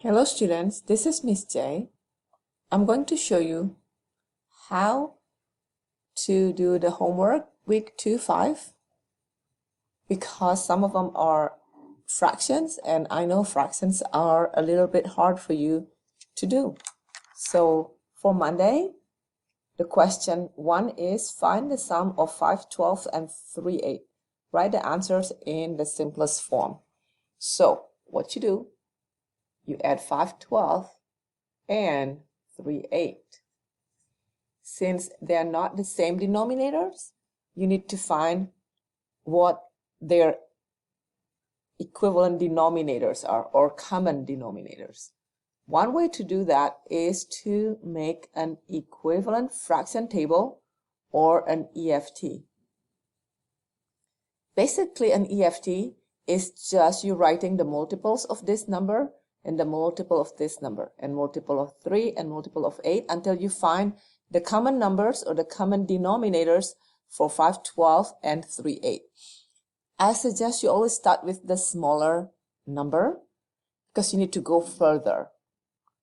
Hello students, this is Miss J. I'm going to show you how to do the homework week 2-5 because some of them are fractions and I know fractions are a little bit hard for you to do. So for Monday, the question 1 is find the sum of 5/12 and 3/8. Write the answers in the simplest form. So what you do, you add 5/12 and 3/8. Since they're not the same denominators, you need to find what their equivalent denominators are, or common denominators. One way to do that is to make an equivalent fraction table or an EFT. Basically, an EFT is just you writing the multiples of this number and the multiple of this number and multiple of 3 and multiple of 8 until you find the common numbers or the common denominators for 5/12 and 3/8. I suggest you always start with the smaller number because you need to go further.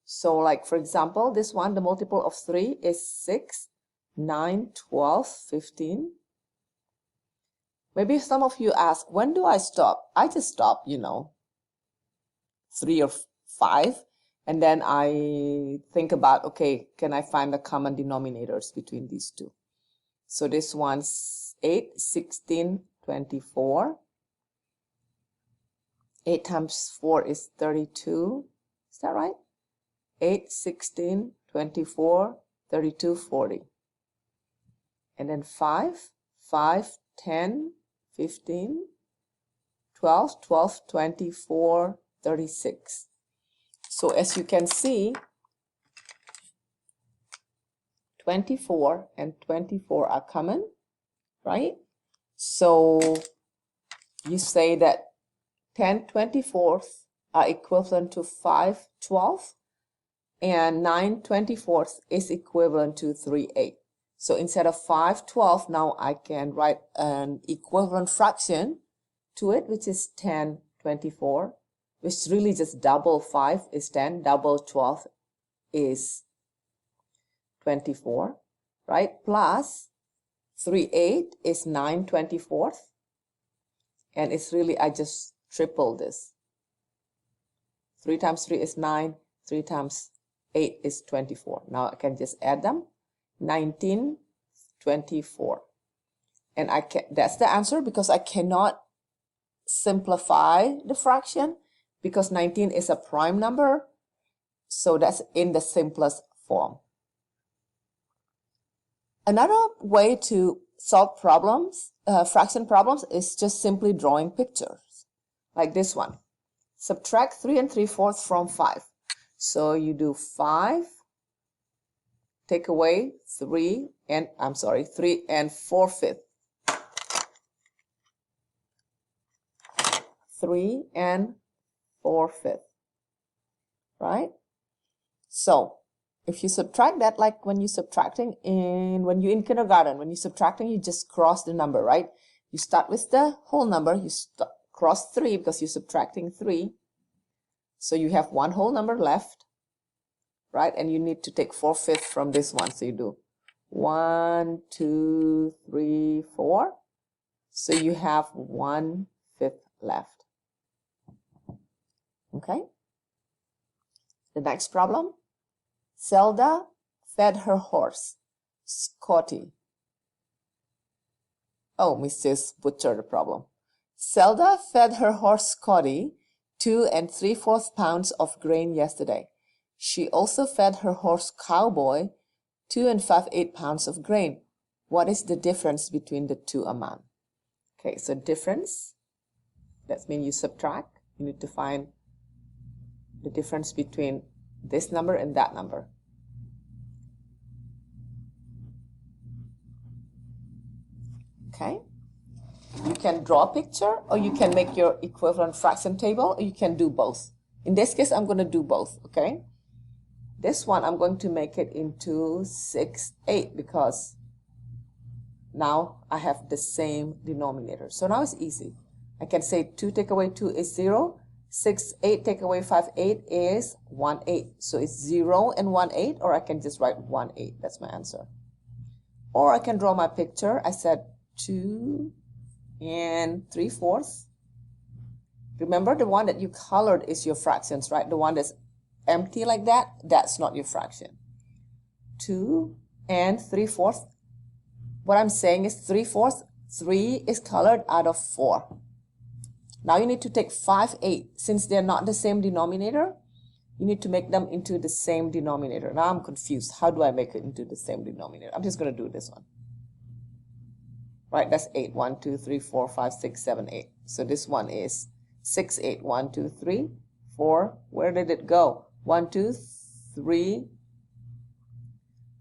So like for example, this one, the multiple of 3 is 6, 9, 12, 15. Maybe some of you ask, when do I stop? I just stop, 3 or 5, and then I think about, okay, can I find the common denominators between these two? So this one's 8, 16, 24. 8 times 4 is 32. Is that right? 8, 16, 24, 32, 40. And then 5, 10, 15, 12, 12, 24, 36. So as you can see, 24 and 24 are common, right? So you say that 10/24 are equivalent to 5/12 and 9/24 is equivalent to 3/8. So instead of 5/12, now I can write an equivalent fraction to it, which is 10/24, which is really just double 5 is 10, double 12 is 24, right? Plus 3/8 is 9/24, and it's really, I just triple this. 3 times 3 is 9, 3 times 8 is 24. Now I can just add them, 19, 24. And that's the answer because I cannot simplify the fraction because 19 is a prime number. So that's in the simplest form. Another way to solve problems, fraction problems, is just simply drawing pictures like this one. Subtract 3 3/4 from 5. So you do 5, take away 3 and 4/5. 3 and 4/5, right? So if you subtract that, like when you're subtracting when you're in kindergarten, when you're subtracting, you just cross the number, right? You start with the whole number, you cross 3 because you're subtracting 3. So you have one whole number left, right? And you need to take 4/5 from this one. So you do 1, 2, 3, 4. So you have 1/5 left. Okay. The next problem. Zelda fed her horse, Scotty. Oh, Mrs. butchered the problem. Zelda fed her horse, Scotty, 2 3/4 pounds of grain yesterday. She also fed her horse, Cowboy, 2 5/8 pounds of grain. What is the difference between the two amounts? Okay, so difference, that means you subtract. You need to find the difference between this number and that number. Okay, you can draw a picture or you can make your equivalent fraction table, or you can do both. In this case, I'm going to do both, okay? This one, I'm going to make it into 6/8 because now I have the same denominator. So now it's easy. I can say 2 take away 2 is 0. 6, 8 take away 5, 8 is 1, 8. So it's 0 and 1, 8, or I can just write 1, 8. That's my answer. Or I can draw my picture. I said 2 and 3/4. Remember, the one that you colored is your fractions, right? The one that's empty like that, that's not your fraction. 2 and 3/4. What I'm saying is 3/4. 3 is colored out of 4. Now you need to take 5, 8. Since they're not the same denominator, you need to make them into the same denominator. Now I'm confused. How do I make it into the same denominator? I'm just going to do this one. Right, that's 8. 1, 2, 3, 4, 5, 6, 7, 8. So this one is 6, 8. 1, 2, 3, 4. Where did it go? 1, 2, 3,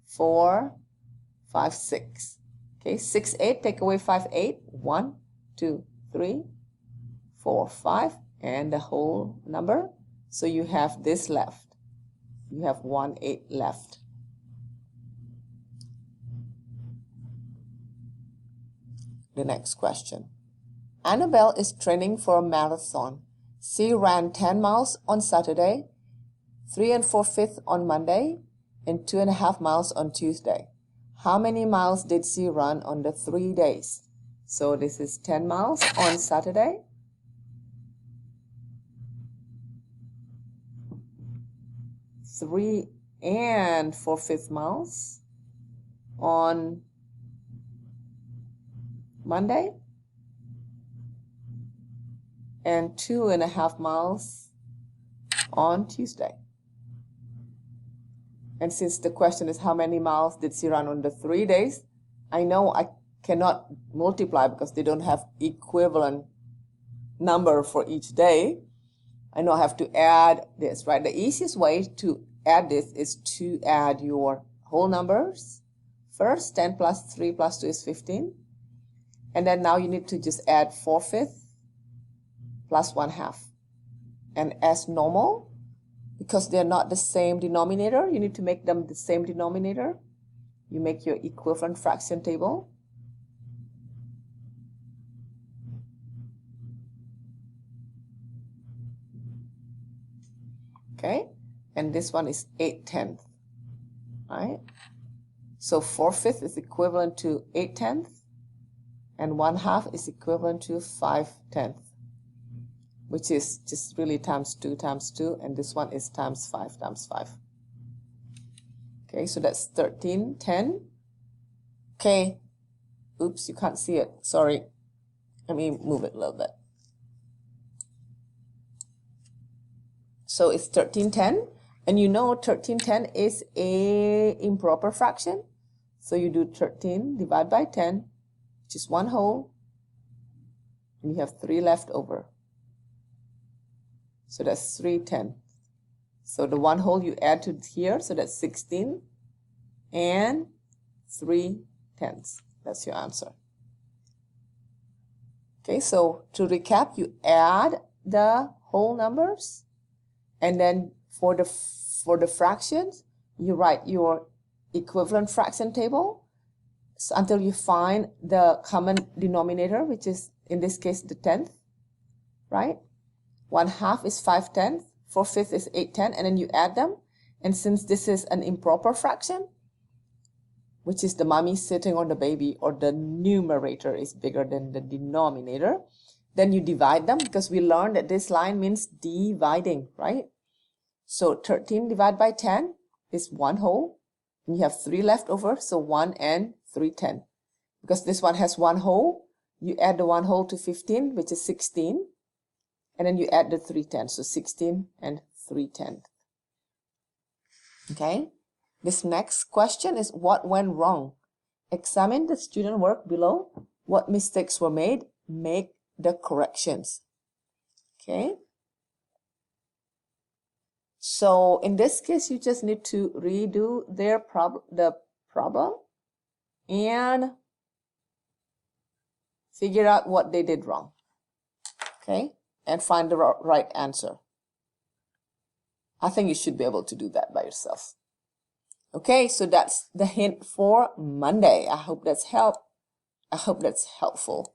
4, 5, 6. Okay, 6, 8. Take away 5, 8. 1, 2, 3, 4, 5, and the whole number. So you have this left. You have 1, 8 left. The next question. Annabelle is training for a marathon. She ran 10 miles on Saturday, 3 4/5 on Monday, and 2.5 miles on Tuesday. How many miles did she run on the 3 days? So this is 10 miles on Saturday, 3 4/5 miles on Monday, and 2.5 miles on Tuesday. And since the question is how many miles did she run on the 3 days, I know I cannot multiply because they don't have equivalent number for each day. I know I have to add this, right? The easiest way to add this is to add your whole numbers. First, 10 plus 3 plus 2 is 15. And then now you need to just add 4/5 plus 1/2. And as normal, because they're not the same denominator, you need to make them the same denominator. You make your equivalent fraction table. Okay, and this one is 8/10, right? So 4/5 is equivalent to 8/10, and 1/2 is equivalent to 5/10, which is just really times 2 times 2, and this one is times 5 times 5. Okay, so that's 13/10. Okay, oops, you can't see it, sorry. Let me move it a little bit. So it's 13/10, and you know 13/10 is a improper fraction. So you do 13 divided by 10, which is 1 whole, and you have 3 left over. So that's 3/10. So the 1 whole you add to here, so that's 16 and 3/10. That's your answer. Okay, so to recap, you add the whole numbers, and then for the fractions, you write your equivalent fraction table until you find the common denominator, which is in this case the 10th, right? 1/2 is 5/10, 4/5 is 8/10, and then you add them. And since this is an improper fraction, which is the mommy sitting on the baby, or the numerator is bigger than the denominator, then you divide them, because we learned that this line means dividing, right? So 13 divided by 10 is 1 whole, and you have 3 left over, so 1 and 3/10. Because this one has 1 whole, you add the 1 whole to 15, which is 16, and then you add the 3/10, so 16 and 3/10. Okay, this next question is what went wrong? Examine the student work below. What mistakes were made? Make the corrections. Okay, so in this case, you just need to redo the problem and figure out what they did wrong. Okay, and find the right answer. I think you should be able to do that by yourself. Okay, so that's the hint for Monday. I hope that's helpful.